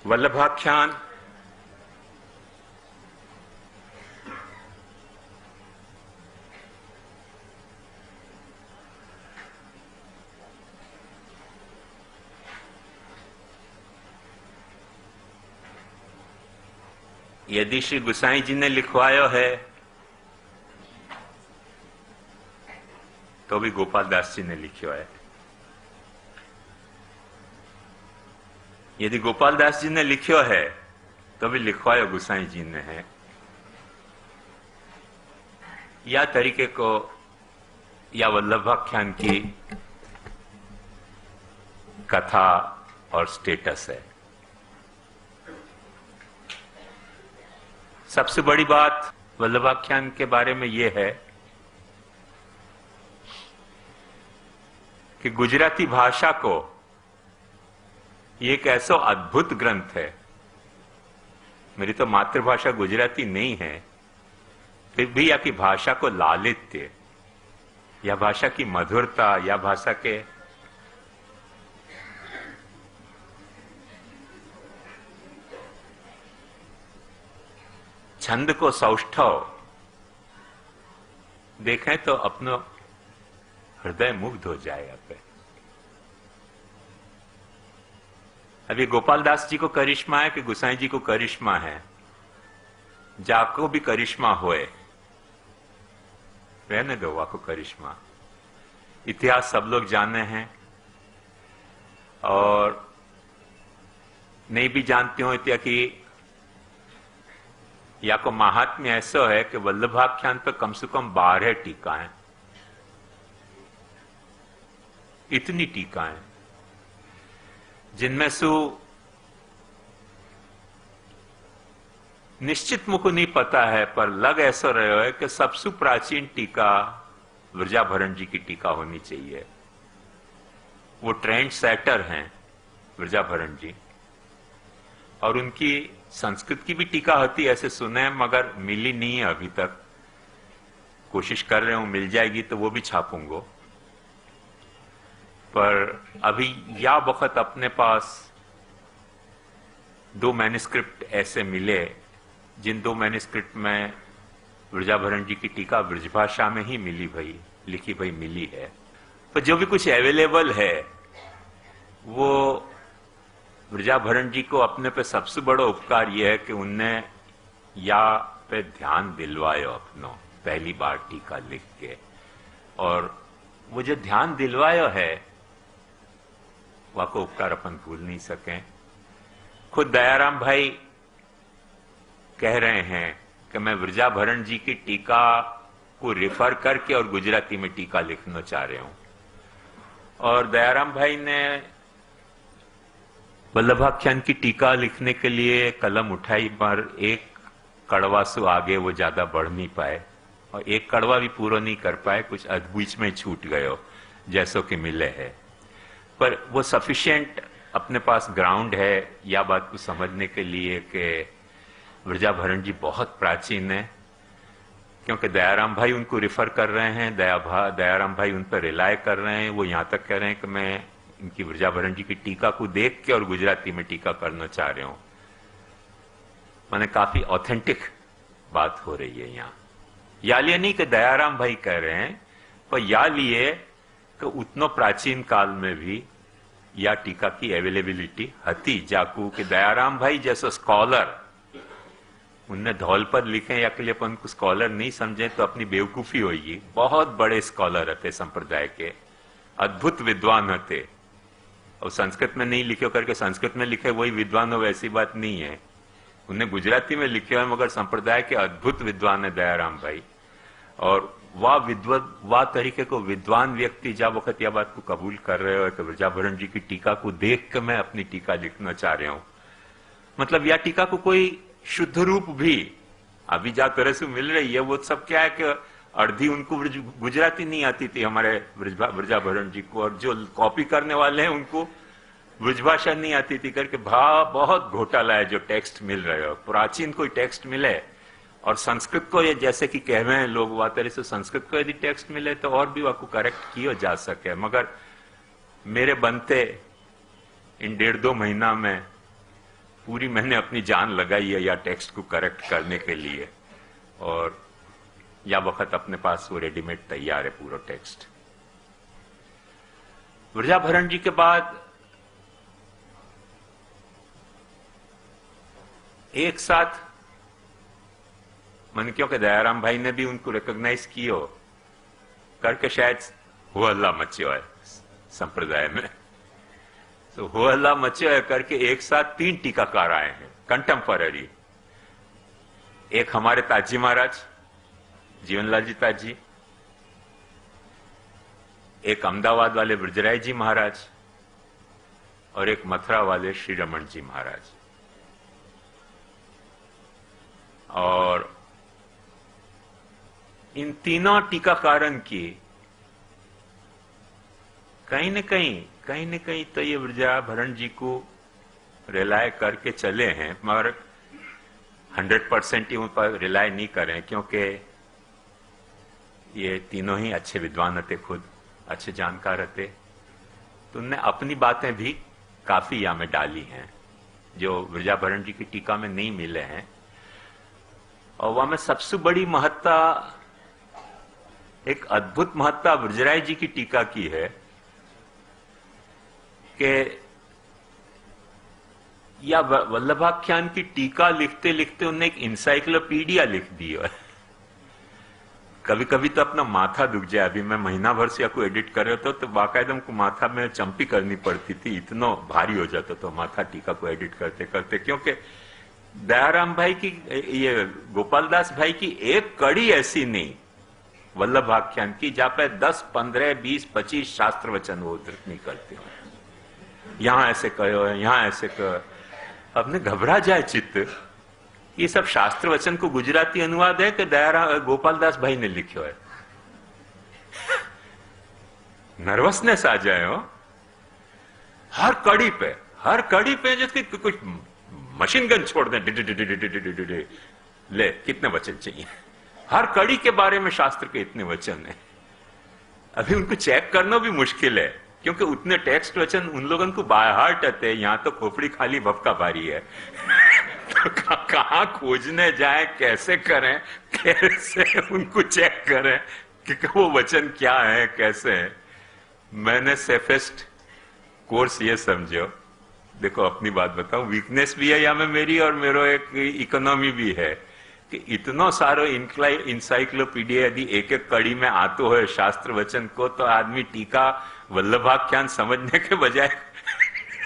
वल्लभाख्यान यदि श्री गुसाई जी ने लिखवायो है तो भी गोपाल दास जी ने लिखियो है। यदि गोपाल दास जी ने लिखियो है तो भी लिखवायो गुसाई जी ने है। या तरीके को या वल्लभाख्यान की कथा और स्टेटस है। सबसे बड़ी बात वल्लभाख्यान के बारे में यह है कि गुजराती भाषा को ये एक ऐसा अद्भुत ग्रंथ है। मेरी तो मातृभाषा गुजराती नहीं है, फिर भी या की भाषा को लालित्य या भाषा की मधुरता या भाषा के छंद को सौष्ठव देखें तो अपनो हृदय मुग्ध हो जाएगा पे। अभी गोपाल दास जी को करिश्मा है कि गुसाई जी को करिश्मा है? जाको भी करिश्मा होए, रहने दो वाको करिश्मा। इतिहास सब लोग जाने हैं और नहीं भी जानते हो इतिहास की या को महात्म्य ऐसा है कि वल्लभाख्यान पर कम से कम 12 टीकाएं, इतनी टीकाएं जिनमें से निश्चित मुझको नहीं पता है पर लग ऐसा रहा है कि सबसे प्राचीन टीका विरजाभरण जी की टीका होनी चाहिए। वो ट्रेंड सेटर हैं विरजाभरण जी और उनकी संस्कृत की भी टीका होती ऐसे सुने हैं मगर मिली नहीं है अभी तक। कोशिश कर रहे हूं, मिल जाएगी तो वो भी छापूंगा। पर अभी या वक्त अपने पास 2 मैन्युस्क्रिप्ट ऐसे मिले जिन 2 मैन्युस्क्रिप्ट में विरजाभरण जी की टीका ब्रजभाषा में ही मिली भाई, लिखी भाई मिली है। पर जो भी कुछ अवेलेबल है वो विरजाभरण जी को अपने पे सबसे बड़ा उपकार यह है कि उनने या पे ध्यान दिलवायो अपनो पहली बार टीका लिख के। और वो जो ध्यान दिलवायो है वाको उपकार अपन भूल नहीं सके। खुद दयाराम भाई कह रहे हैं कि मैं विरजाभरण जी की टीका को रिफर करके और गुजराती में टीका लिखना चाह रहे हूं। और दयाराम भाई ने वल्लभाख्यान की टीका लिखने के लिए कलम उठाई पर एक कड़वा से आगे वो ज्यादा बढ़ नहीं पाए और एक कड़वा भी पूरा नहीं कर पाए, कुछ बीच में छूट गयो जैसो कि मिले है। पर वो सफिशिएंट अपने पास ग्राउंड है या बात को समझने के लिए कि विरजाभरण जी बहुत प्राचीन है, क्योंकि दयाराम भाई उनको रिफर कर रहे हैं, दयाराम भाई उन पर रिलाय कर रहे हैं। वो यहां तक कह रहे हैं कि मैं इनकी विरजाभरण जी की टीका को देख के और गुजराती में टीका करना चाह रहे हूं। माने काफी ऑथेंटिक बात हो रही है यहां। या लिए नहीं कि दयाराम भाई कह रहे हैं, पर या लिए कि उतनो प्राचीन काल में भी या टीका की अवेलेबिलिटी हती जाकू कि दयाराम भाई जैसा स्कॉलर उनने धौल पर लिखे या के लिए अपन को स्कॉलर नहीं समझे तो अपनी बेवकूफी होगी। बहुत बड़े स्कॉलर थे संप्रदाय के, अद्भुत विद्वान थे। और संस्कृत में नहीं लिखे करके संस्कृत में लिखे वही विद्वान हो वैसी बात नहीं है। उन्हें गुजराती में लिखे है मगर संप्रदाय के अद्भुत विद्वान है दयाराम भाई। और वाह तरीके को विद्वान व्यक्ति जब वक्त यह बात को कबूल कर रहे हो कि विरजाभरण जी की टीका को देख के मैं अपनी टीका लिखना चाह रहा हूं। मतलब यह टीका को कोई शुद्ध रूप भी अभी जा तरह से मिल रही है। वो सब क्या है कि अर्धी उनको गुजराती नहीं आती थी हमारे विरजाभरण जी को, और जो कॉपी करने वाले हैं उनको ब्रजभाषा नहीं आती थी करके बहुत घोटाला है जो टेक्स्ट मिल रहे हो। प्राचीन कोई टेक्स्ट मिले और संस्कृत को ये जैसे कि कह रहे हैं लोग वह तरह से संस्कृत को यदि टेक्स्ट मिले तो और भी आपको करेक्ट किया जा सके। मगर मेरे बनते इन 1.5-2 महीना में पूरी मैंने अपनी जान लगाई है या टेक्स्ट को करेक्ट करने के लिए, और या वक्त अपने पास वो रेडीमेड तैयार है पूरा टेक्स्ट। वृजाभरण जी के बाद एक साथ मन क्योंकि दयाराम भाई ने भी उनको रिकॉग्नाइज किया करके शायद हो हल्ला मचो है संप्रदाय में, तो हो हल्ला मचो है करके एक साथ 3 टीकाकार आए हैं कंटेम्पररी। एक हमारे ताजी महाराज जीवनलाल जी ताजी, एक अहमदाबाद वाले ब्रजराय जी महाराज, और एक मथुरा वाले श्री रमन जी महाराज। और इन तीनों टीकाकारन की कहीं न कहीं तो ये वृजाभरण जी को रिलाय करके चले हैं, मगर 100% ही उन पर रिलाय नहीं करें, क्योंकि ये तीनों ही अच्छे विद्वान थे, खुद अच्छे जानकार थे। तो उनने अपनी बातें भी काफी यहाँ में डाली हैं जो वृजाभरण जी की टीका में नहीं मिले हैं। और वहां में सबसे बड़ी महत्ता, एक अद्भुत महत्ता ब्रजराय जी की टीका की है कि या वल्लभाख्यान की टीका लिखते लिखते उन्होंने एक इंसाइक्लोपीडिया लिख दी है। कभी कभी तो अपना माथा दुख जाए, अभी मैं महीना भर से या कोई एडिट कर रहा था तो बाकायदा हमको माथा में चंपी करनी पड़ती थी, इतना भारी हो जाता तो माथा टीका को एडिट करते करते, क्योंकि दयाराम भाई की, ये गोपाल दास भाई की एक कड़ी ऐसी नहीं वल्लभाख्यान की जहां पे 10, 15, 20, 25 शास्त्र वचन वो उद्धृत नहीं करते हो। यहां ऐसे कहो, यहां ऐसे कहो, अपने घबरा जाए चित्त। ये सब शास्त्र वचन को गुजराती अनुवाद है कि गोपाल दास भाई ने लिखो है। नर्वसनेस आ जाए हो हर कड़ी पे जैसे कुछ मशीन गन छोड़ दें, ले कितने वचन चाहिए, हर कड़ी के बारे में शास्त्र के इतने वचन है। अभी उनको चेक करना भी मुश्किल है, क्योंकि उतने टेक्स्ट वचन उन लोगों को बाय हार्ट आते हैं। यहां तो खोपड़ी खाली भपका भारी है। तो कहां खोजने जाए, कैसे करें, कैसे उनको चेक करें कि वो वचन क्या है, कैसे है। मैंने सेफेस्ट कोर्स ये समझो, देखो अपनी बात बताऊं, वीकनेस भी है या में मेरी, और मेरा एक इकोनॉमी भी है कि इतना सारो इंसाइक्लोपीडिया यदि एक एक कड़ी में आतो है शास्त्र वचन को, तो आदमी टीका वल्लभाख्यान समझने के बजाय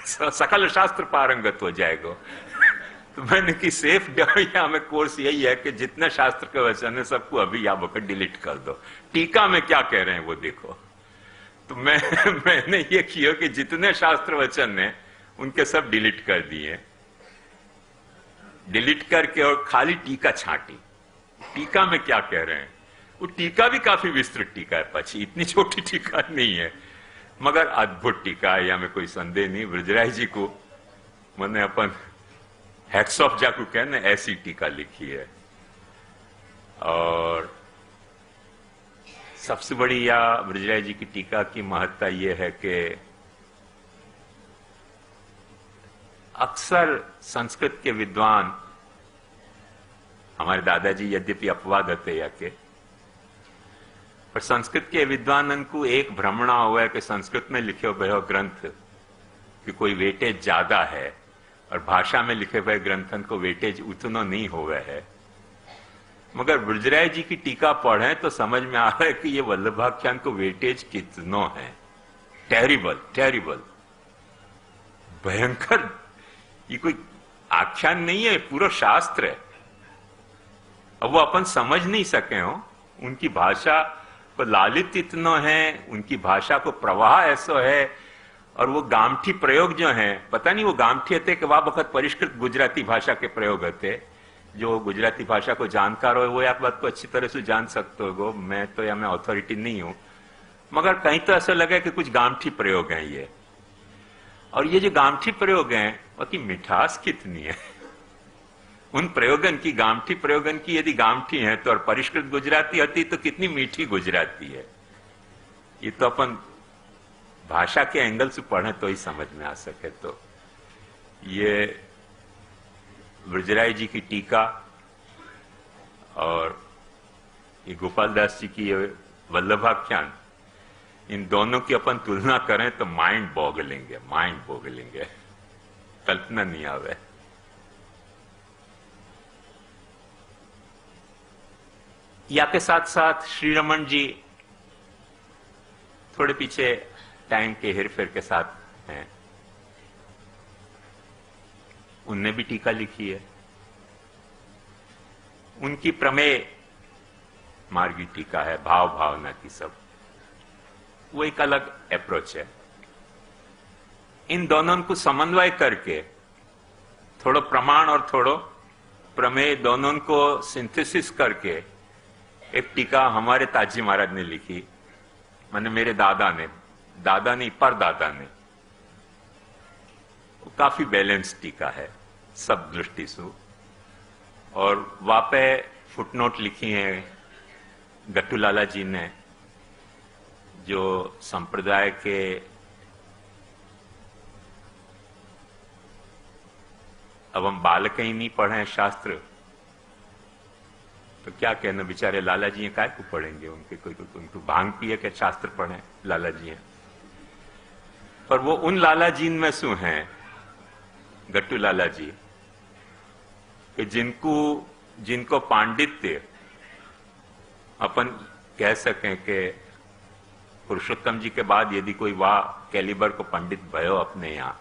सकल शास्त्र पारंगत हो जाएगा। तो मैंने कि सेफ यहाँ में कोर्स यही है कि जितने शास्त्र के वचन है सबको अभी या वक्त डिलीट कर दो, टीका में क्या कह रहे हैं वो देखो। तो मैंने ये किया कि जितने शास्त्र वचन है उनके सब डिलीट कर दिए, डिलीट करके और खाली टीका छांटी। टीका में क्या कह रहे हैं, वो टीका भी काफी विस्तृत टीका है, पची इतनी छोटी टीका नहीं है, मगर अद्भुत टीका है, या में कोई संदेह नहीं। ब्रजराय जी को मैंने अपन हैट्स ऑफ जाकू कहने ऐसी टीका लिखी है। और सबसे बड़ी या ब्रजराय जी की टीका की महत्ता यह है कि अक्सर संस्कृत के विद्वान, हमारे दादाजी यद्यपि अपवाद थे या के, पर संस्कृत के विद्वानन को एक भ्रमणा हुआ है कि संस्कृत में लिखे हुए ग्रंथ की कोई वेटेज ज्यादा है और भाषा में लिखे हुए ग्रंथन को वेटेज उतना नहीं हुआ है। मगर ब्रजराय जी की टीका पढ़े तो समझ में आ रहा है कि ये वल्लभाख्यान को वेटेज कितना है। टेरिबल भयंकर, ये कोई आख्यान नहीं है, पूरा शास्त्र है। अब वो अपन समझ नहीं सके हो, उनकी भाषा को लालित इतना है, उनकी भाषा को प्रवाह ऐसा है, और वो गामठी प्रयोग जो है, पता नहीं वो गामठी थे कि वह वक्त परिष्कृत गुजराती भाषा के प्रयोग थे। जो गुजराती भाषा को जानकार हो वो एक बात को अच्छी तरह से जान सकते हो, मैं तो या मैं अथॉरिटी नहीं हूं, मगर कहीं तो ऐसा लगे कि कुछ गामठी प्रयोग हैं ये। और ये जो गामठी प्रयोग हैं उसकी मिठास कितनी है, उन प्रयोगन की, गामठी प्रयोगन की यदि गामठी है तो, और परिष्कृत गुजराती होती तो कितनी मीठी गुजराती है। ये तो अपन भाषा के एंगल से पढ़े तो ही समझ में आ सके। तो ये ब्रजराय जी की टीका और ये गोपाल दास जी की वल्लभाख्यान, इन दोनों की अपन तुलना करें तो माइंड बॉगलिंग है, कल्पना नहीं आवे। या के साथ साथ श्री रमन जी थोड़े पीछे टाइम के हेरफेर के साथ हैं, उनने भी टीका लिखी है। उनकी प्रमेय मार्गी टीका है, भाव भावना की सब, वो एक अलग अप्रोच है। इन दोनों को समन्वय करके थोड़ो प्रमाण और थोड़ो प्रमेय दोनों को सिंथेसिस करके एक टीका हमारे ताजी महाराज ने लिखी, माने मेरे दादा नहीं परदादा ने। वो काफी बैलेंस टीका है सब दृष्टि से, और वापे फुटनोट लिखी है गट्टू लाला जी ने, जो संप्रदाय के अब हम बालक ही नहीं पढ़े शास्त्र तो क्या कहना, बेचारे लाला जी काय को पढ़ेंगे, उनके कोई उनको भांग पिए के शास्त्र पढ़े लाला जी हैं। पर वो उन लाला जी में शू हैं गट्टू लाला जी कि जिनको पांडित्य अपन कह सकें कि पुरुषोत्तम जी के बाद यदि कोई वाह कैलिबर को पंडित भयो अपने यहां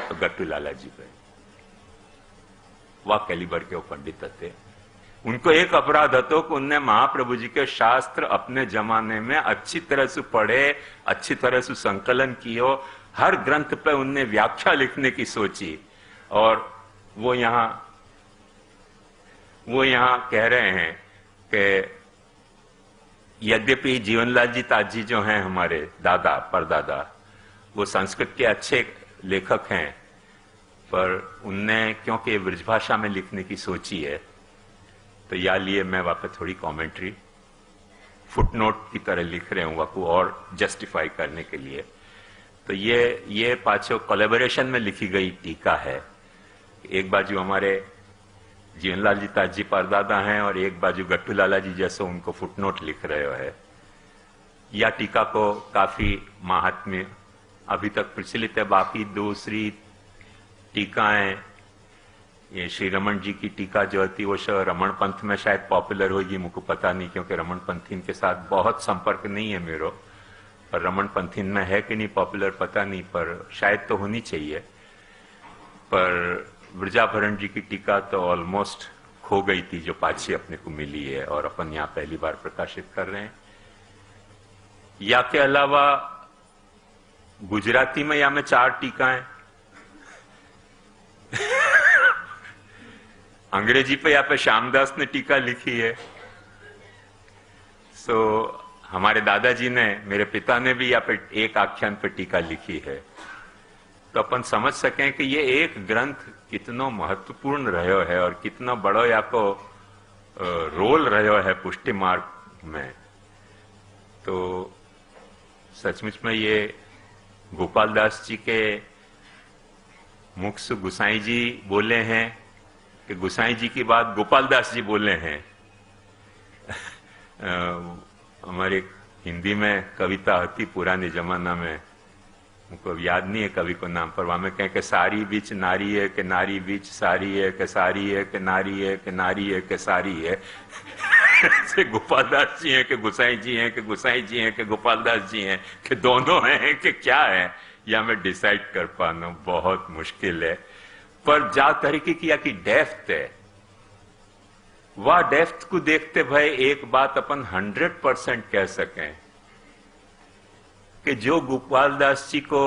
तो गट्टू लाला जी पे, वाह कैलिबर के वो पंडित थे। उनको एक अपराध હતો कि उनने महाप्रभु जी के शास्त्र अपने जमाने में अच्छी तरह से पढ़े, अच्छी तरह से संकलन कियो, हर ग्रंथ पे उनने व्याख्या लिखने की सोची। और वो यहां कह रहे हैं कि यद्यपि जीवनलाल जी ताजी जो हैं हमारे दादा परदादा, वो संस्कृत के अच्छे लेखक हैं, पर उनने क्योंकि ब्रजभाषा में लिखने की सोची है तो या लिए मैं वापस थोड़ी कमेंट्री फुटनोट की तरह लिख रहे हूं वापू और जस्टिफाई करने के लिए। तो ये पांचों कोलैबोरेशन में लिखी गई टीका है। एक बाजू हमारे जीवनलाल जी ताजी परदादा हैं और एक बाजू गट्टू लाला जी जैसे उनको फुटनोट लिख रहे है। या टीका को काफी महात्म्य अभी तक प्रचलित है। बाकी दूसरी टीकाएं, ये श्री रमन जी की टीका जो थी वो रमण पंथ में शायद पॉपुलर होगी, मुझको पता नहीं, क्योंकि रमण पंथीन के साथ बहुत संपर्क नहीं है मेरो, पर रमण पंथीन में है कि नहीं पॉपुलर पता नहीं, पर शायद तो होनी चाहिए। पर ब्रजाभरण जी की टीका तो ऑलमोस्ट खो गई थी, जो पाछी अपने को मिली है और अपन यहां पहली बार प्रकाशित कर रहे हैं। या के अलावा गुजराती में या में 4 टीकाएं, अंग्रेजी पे या पे श्यामदास ने टीका लिखी है। सो हमारे दादाजी ने, मेरे पिता ने भी या पे एक आख्यान पे टीका लिखी है। तो अपन समझ सकें कि ये एक ग्रंथ कितना महत्वपूर्ण रहो है और कितना बड़ो या को रोल रहो है पुष्टि मार्ग में। तो सचमुच में ये गोपाल दास जी के मुख से गुसाई जी बोले हैं कि गुसाई जी की बात गोपाल दास जी बोले हैं। हमारे हिंदी में कविता होती पुराने जमाना में, मुझको याद नहीं है कवि को नाम, पर वहां में कहें कि सारी बीच नारी है कि नारी बीच सारी है कि सारी है कि नारी है कि नारी है कि सारी है। से गोपाल दास जी हैं कि गुसाई जी हैं कि गुसाई जी हैं कि गोपाल दास जी हैं कि दोनों हैं कि क्या है, या मैं डिसाइड कर पाना बहुत मुश्किल है। पर जा तरीके की या की डेप्थ है, वह डेप्थ को देखते भाई एक बात अपन 100% कह सकें कि जो गोपाल दास जी को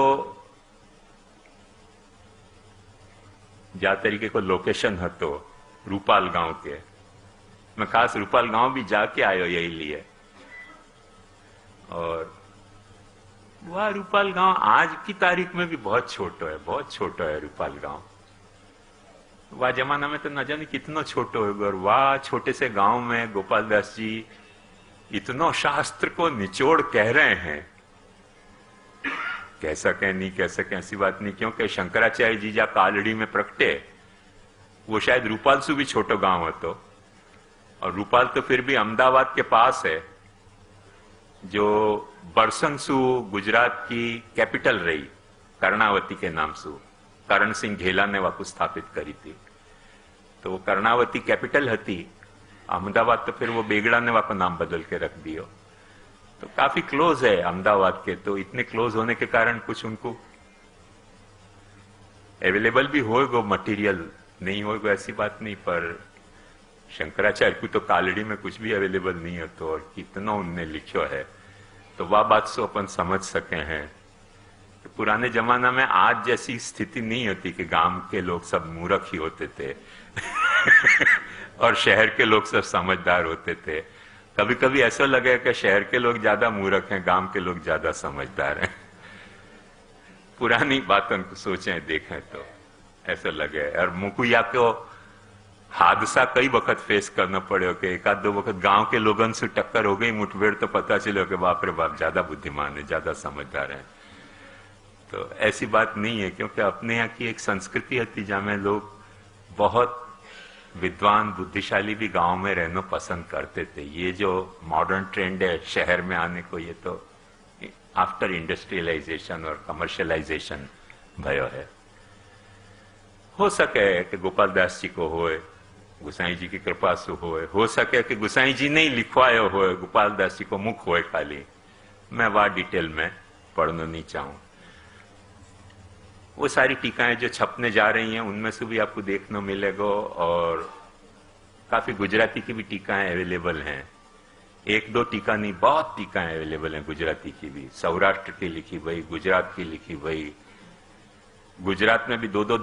जा तरीके को लोकेशन हतो रूपाल गांव के, मैं खास रूपाल गांव भी जाके आयो यही लिए। और वह रूपाल गांव आज की तारीख में भी बहुत छोटो है, बहुत छोटो है रूपाल गांव। वह जमाना में तो न जाने कितना छोटो है, और वह छोटे से गांव में गोपाल दास जी इतना शास्त्र को निचोड़ कह रहे हैं। कह सके नहीं कह सके ऐसी बात नहीं, क्योंकि शंकराचार्य जी जा कालड़ी में प्रगटे वो शायद रूपाल से भी छोटो गांव હતો और रूपाल तो फिर भी अहमदाबाद के पास है, जो बरसंग गुजरात की कैपिटल रही कर्णावती के नाम से करण सिंह घेला ने वापस स्थापित करी थी। तो वो कर्णावती कैपिटल हती, अहमदाबाद तो फिर वो बेगड़ा ने वापस नाम बदल के रख दियो। तो काफी क्लोज है अहमदाबाद के, तो इतने क्लोज होने के कारण कुछ उनको अवेलेबल भी होएगा मटेरियल, नहीं होएगा ऐसी बात नहीं, पर शंकराचार्य को तो कालड़ी में कुछ भी अवेलेबल नहीं है, तो और कितना उनने लिखो है, तो वह बात से अपन समझ सके हैं। तो पुराने जमाना में आज जैसी स्थिति नहीं होती कि गांव के लोग सब मूर्ख ही होते थे और शहर के लोग सब समझदार होते थे। कभी कभी ऐसा लगे कि शहर के लोग ज्यादा मूर्ख हैं, गांव के लोग ज्यादा समझदार हैं। पुरानी बातों को सोचें देखें तो ऐसा लगे। और मुकुया को हादसा कई वक्त फेस करना पड़े कि एक आध दो वक्त गांव के लोगों से टक्कर हो गई मुठभेड़, तो पता चलो कि बाप रे बाप ज्यादा बुद्धिमान है, ज्यादा समझदार है। तो ऐसी बात नहीं है, क्योंकि अपने यहाँ की एक संस्कृति थी जहाँ लोग बहुत विद्वान बुद्धिशाली भी गांव में रहना पसंद करते थे। ये जो मॉडर्न ट्रेंड है शहर में आने को, ये तो आफ्टर इंडस्ट्रियलाइजेशन और कमर्शियलाइजेशन भयो है। हो सके कि गोपाल दास जी को होए, गुसाई जी की कृपा से हो सके कि गुसाई जी नहीं लिखवायो होए, गोपाल दास जी को मुख होए खाली। मैं वह डिटेल में पढ़ना नहीं चाहूं। वो सारी टीकाएं जो छपने जा रही हैं उनमें से भी आपको देखने मिलेगा, और काफी गुजराती की भी टीकाएं अवेलेबल हैं। एक दो टीका नहीं, बहुत टीकाएं अवेलेबल हैं गुजराती की भी। सौराष्ट्र की लिखी हुई, गुजरात की लिखी हुई, गुजरात में भी दो दो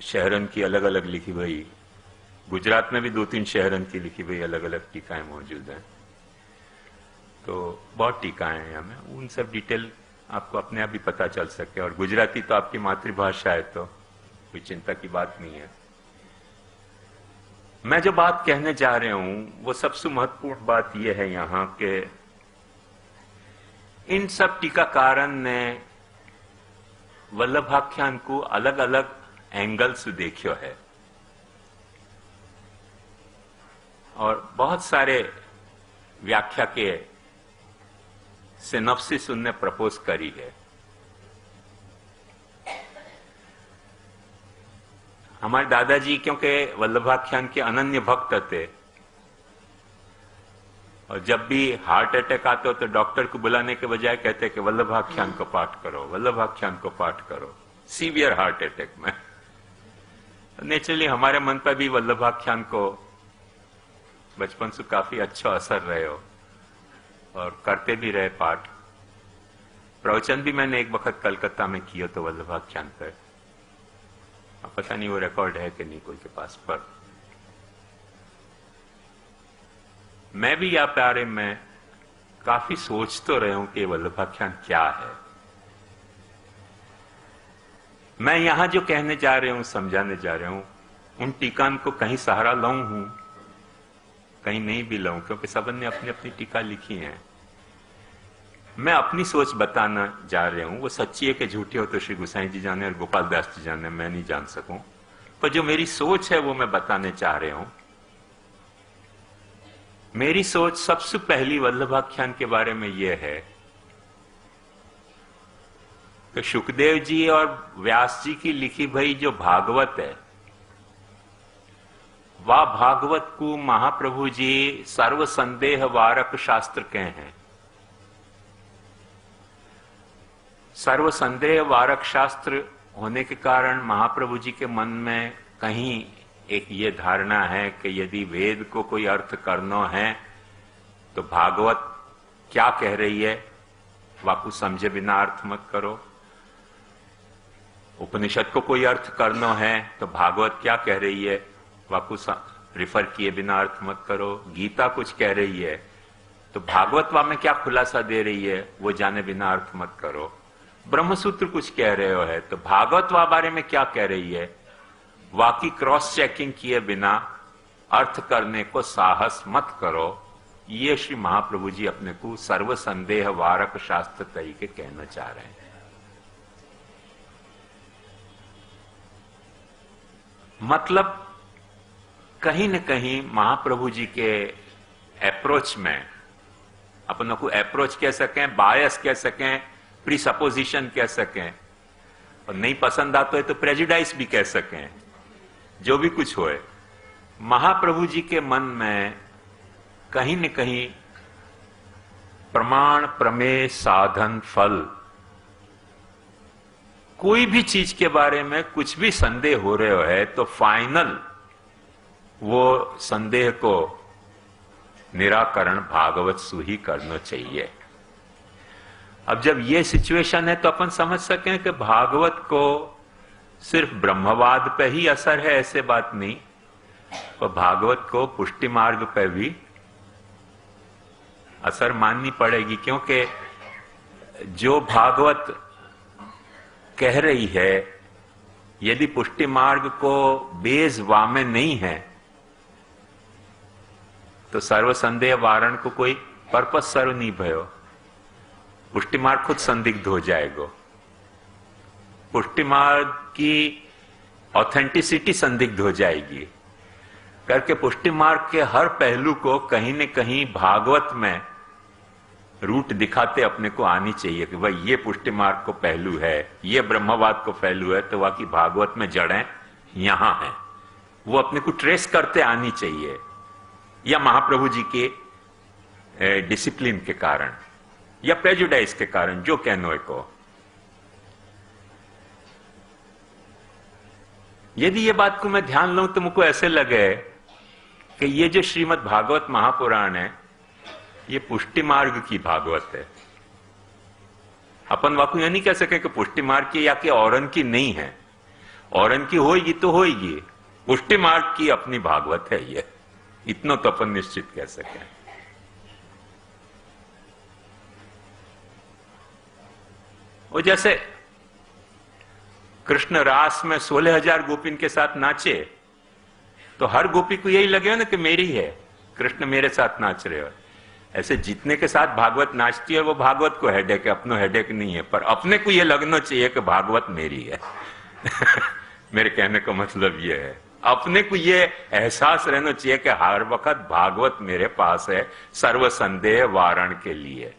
शहरन की अलग अलग लिखी हुई, गुजरात में भी दो तीन शहरन की लिखी हुई अलग अलग टीकाएं मौजूद हैं। तो बहुत टीकाएं हैं, हमें उन सब डिटेल आपको अपने आप ही पता चल सके। और गुजराती तो आपकी मातृभाषा है, तो कोई चिंता की बात नहीं है। मैं जो बात कहने जा रहा हूं वो सबसे महत्वपूर्ण बात यह है यहां के इन सब टीकाकारन ने वल्लभाख्यान को अलग अलग एंगल से देखियो है, और बहुत सारे व्याख्या के सिनॉप्सिस उनने प्रपोज करी है। हमारे दादाजी क्योंकि वल्लभाख्यान के अनन्य भक्त थे, और जब भी हार्ट अटैक आता तो डॉक्टर को बुलाने के बजाय कहते कि वल्लभाख्यान को पाठ करो, वल्लभाख्यान को पाठ करो, सीवियर हार्ट अटैक में। नेचुरली हमारे मन पर भी वल्लभाख्यान को बचपन से काफी अच्छा असर रहे हो, और करते भी रहे पाठ। प्रवचन भी मैंने एक वक्त कलकत्ता में किया तो वल्लभाख्यान पर, पता नहीं वो रिकॉर्ड है कि नहीं कोई के पास, पर मैं भी यहाँ प्यारे में काफी सोच तो रहे हूं कि वल्लभाख्यान क्या है। मैं यहां जो कहने जा रहे हूं, समझाने जा रहा हूं, उन टीकान को कहीं सहारा लाऊं हूं, कहीं नहीं भी लाऊं, क्योंकि सबन ने अपनी अपनी टीका लिखी है। मैं अपनी सोच बताना जा रहा हूं, वो सच्ची है कि झूठी हो तो श्री गुसाई जी जाने और गोपाल दास जी जाने, मैं नहीं जान सकूं, पर जो मेरी सोच है वो मैं बताने चाह रहा हूं। मेरी सोच सबसे पहली वल्लभाख्यान के बारे में यह है कि सुखदेव जी और व्यास जी की लिखी भई जो भागवत है, वह भागवत को महाप्रभु जी सर्व संदेह वारक शास्त्र के हैं। सर्व संदेह वारक शास्त्र होने के कारण महाप्रभु जी के मन में कहीं एक ये धारणा है कि यदि वेद को कोई अर्थ करना है तो भागवत क्या कह रही है वाकु समझे बिना अर्थ मत करो। उपनिषद को कोई अर्थ करना है तो भागवत क्या कह रही है वाकु रिफर किए बिना अर्थ मत करो। गीता कुछ कह रही है तो भागवत वा में क्या खुलासा दे रही है वो जाने बिना अर्थ मत करो। ब्रह्मसूत्र कुछ कह रहे हो है तो भागवत वा बारे में क्या कह रही है वाकी क्रॉस चेकिंग किए बिना अर्थ करने को साहस मत करो। ये श्री महाप्रभु जी अपने को सर्व संदेह वारक शास्त्र तरीके कहना चाह रहे हैं। मतलब कहीं न कहीं महाप्रभु जी के अप्रोच में, अपन को अप्रोच कह सकें, बायस कह सकें, प्री सपोजिशन कह सकें, और नहीं पसंद आता है तो प्रेजुडाइस भी कह सकें, जो भी कुछ होए, महाप्रभु जी के मन में कहीं न कहीं प्रमाण, प्रमेय, साधन, फल, कोई भी चीज के बारे में कुछ भी संदेह हो रहे है तो फाइनल वो संदेह को निराकरण भागवत सु ही करना चाहिए। अब जब ये सिचुएशन है तो अपन समझ सकें कि भागवत को सिर्फ ब्रह्मवाद पे ही असर है, ऐसे बात नहीं, तो भागवत को पुष्टि मार्ग पे भी असर माननी पड़ेगी, क्योंकि जो भागवत कह रही है, यदि पुष्टि मार्ग को बेस वामे नहीं है तो सर्व संदेह वारण को कोई पर्पस सर्व नहीं भयो, पुष्टि मार्ग खुद संदिग्ध हो जाएगा, पुष्टि मार्ग की ऑथेंटिसिटी संदिग्ध हो जाएगी, करके पुष्टि मार्ग के हर पहलू को कहीं न कहीं भागवत में रूट दिखाते अपने को आनी चाहिए कि भाई ये पुष्टि मार्ग को पहलू है, ये ब्रह्मवाद को पहलू है, तो बाकी भागवत में जड़ें यहां हैं, वो अपने को ट्रेस करते आनी चाहिए, या महाप्रभु जी के डिसिप्लिन के कारण या प्रेजुडाइज के कारण, जो कहनो को। यदि ये बात को मैं ध्यान लूं तो मुझको ऐसे लगे कि ये जो श्रीमद् भागवत महापुराण है ये पुष्टि मार्ग की भागवत है। अपन वाकु यह नहीं कह सके कि पुष्टि मार्ग की या कि औरन की नहीं है, औरन की होगी तो होगी, पुष्टि मार्ग की अपनी भागवत है ये, इतना तो अपन निश्चित कह सके। वो जैसे कृष्ण रास में 16,000 गोपिन के साथ नाचे तो हर गोपी को यही लगे ना कि मेरी है, कृष्ण मेरे साथ नाच रहे हो। ऐसे जितने के साथ भागवत नाचती है वो भागवत को हेडेक है, अपनो हेडेक नहीं है, पर अपने को ये लगना चाहिए कि भागवत मेरी है। मेरे कहने का मतलब ये है, अपने को ये एहसास रहना चाहिए कि हर वक्त भागवत मेरे पास है, सर्व संदेह वारण के लिए।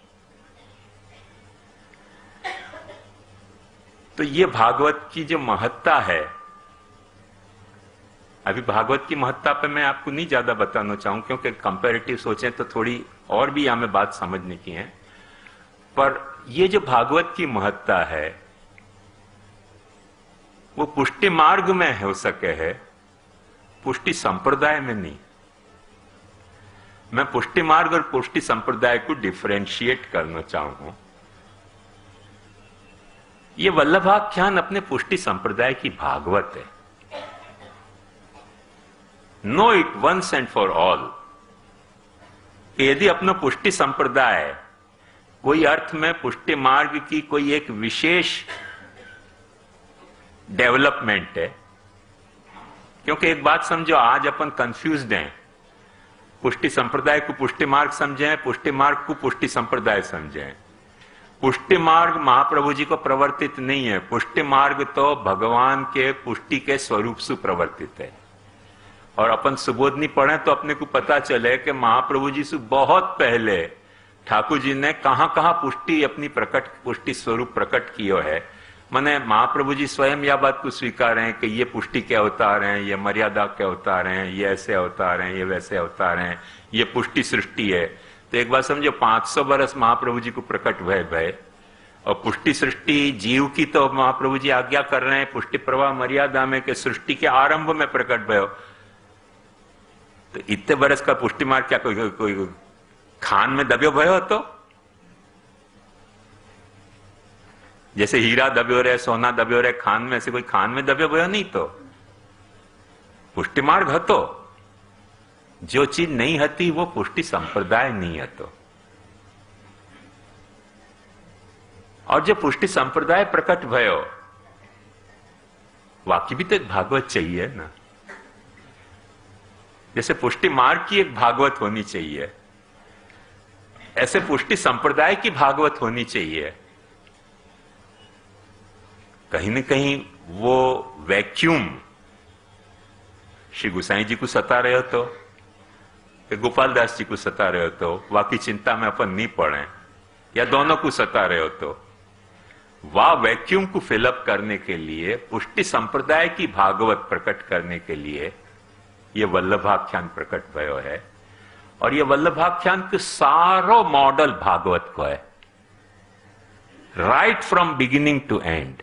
तो ये भागवत की जो महत्ता है, अभी भागवत की महत्ता पे मैं आपको नहीं ज्यादा बताना चाहूं क्योंकि कंपैरेटिव सोचें तो थोड़ी और भी हमें बात समझने की है, पर ये जो भागवत की महत्ता है वो पुष्टि मार्ग में हो सके है, पुष्टि संप्रदाय में नहीं। मैं पुष्टि मार्ग और पुष्टि संप्रदाय को डिफरेंशिएट करना चाहूंगा। ये वल्लभाख्यान अपने पुष्टि संप्रदाय की भागवत है। Know it once and for all. यदि अपना पुष्टि संप्रदाय कोई अर्थ में पुष्टि मार्ग की कोई एक विशेष डेवलपमेंट है, क्योंकि एक बात समझो, आज अपन कंफ्यूज्ड हैं, पुष्टि संप्रदाय को पुष्टि मार्ग समझें, पुष्टि मार्ग को पुष्टि संप्रदाय समझें। पुष्टि मार्ग महाप्रभु जी को प्रवर्तित नहीं है, पुष्टि मार्ग तो भगवान के पुष्टि के स्वरूप से प्रवर्तित है। और अपन सुबोधनी पढ़े तो अपने को पता चले कि महाप्रभु जी से बहुत पहले ठाकुर जी ने कहां कहां पुष्टि अपनी पुष्टि स्वरूप प्रकट किया है। माने महाप्रभु जी स्वयं यह बात को स्वीकार हैं कि ये पुष्टि के अवतार हैं, ये मर्यादा के अवतार हैं, ये ऐसे अवतार हैं, ये वैसे अवतार हैं, ये पुष्टि सृष्टि है। तो एक बात समझो, 500 बरस महाप्रभु जी को प्रकट भय और पुष्टि सृष्टि जीव की तो महाप्रभु जी आज्ञा कर रहे हैं पुष्टि प्रवाह मर्यादा में कि सृष्टि के आरंभ में प्रकट भयो। तो इतने बरस का पुष्टि मार्ग क्या कोई खान में दब्यो भयो तो? जैसे हीरा दब्यो रहे, सोना दब्यो रहे खान में, ऐसे कोई खान में दब्यो भयो नहीं। तो पुष्टि मार्ग हतो, जो चीज नहीं हती वो पुष्टि संप्रदाय नहीं हतो। और जो पुष्टि संप्रदाय प्रकट भयो, वाकई भी तो एक भागवत चाहिए ना। जैसे पुष्टि मार्ग की एक भागवत होनी चाहिए, ऐसे पुष्टि संप्रदाय की भागवत होनी चाहिए। कहीं न कहीं वो वैक्यूम श्री गुसाई जी को सता रहे हो तो गोपाल दास जी को सता रहे हो तो वाकी चिंता में अपन नहीं पड़े, या दोनों को सता रहे हो तो वह वैक्यूम को फिलअप करने के लिए, पुष्टि संप्रदाय की भागवत प्रकट करने के लिए ये वल्लभाख्यान प्रकट भयो है। और ये वल्लभाख्यान के सारो मॉडल भागवत को है, right from beginning to and.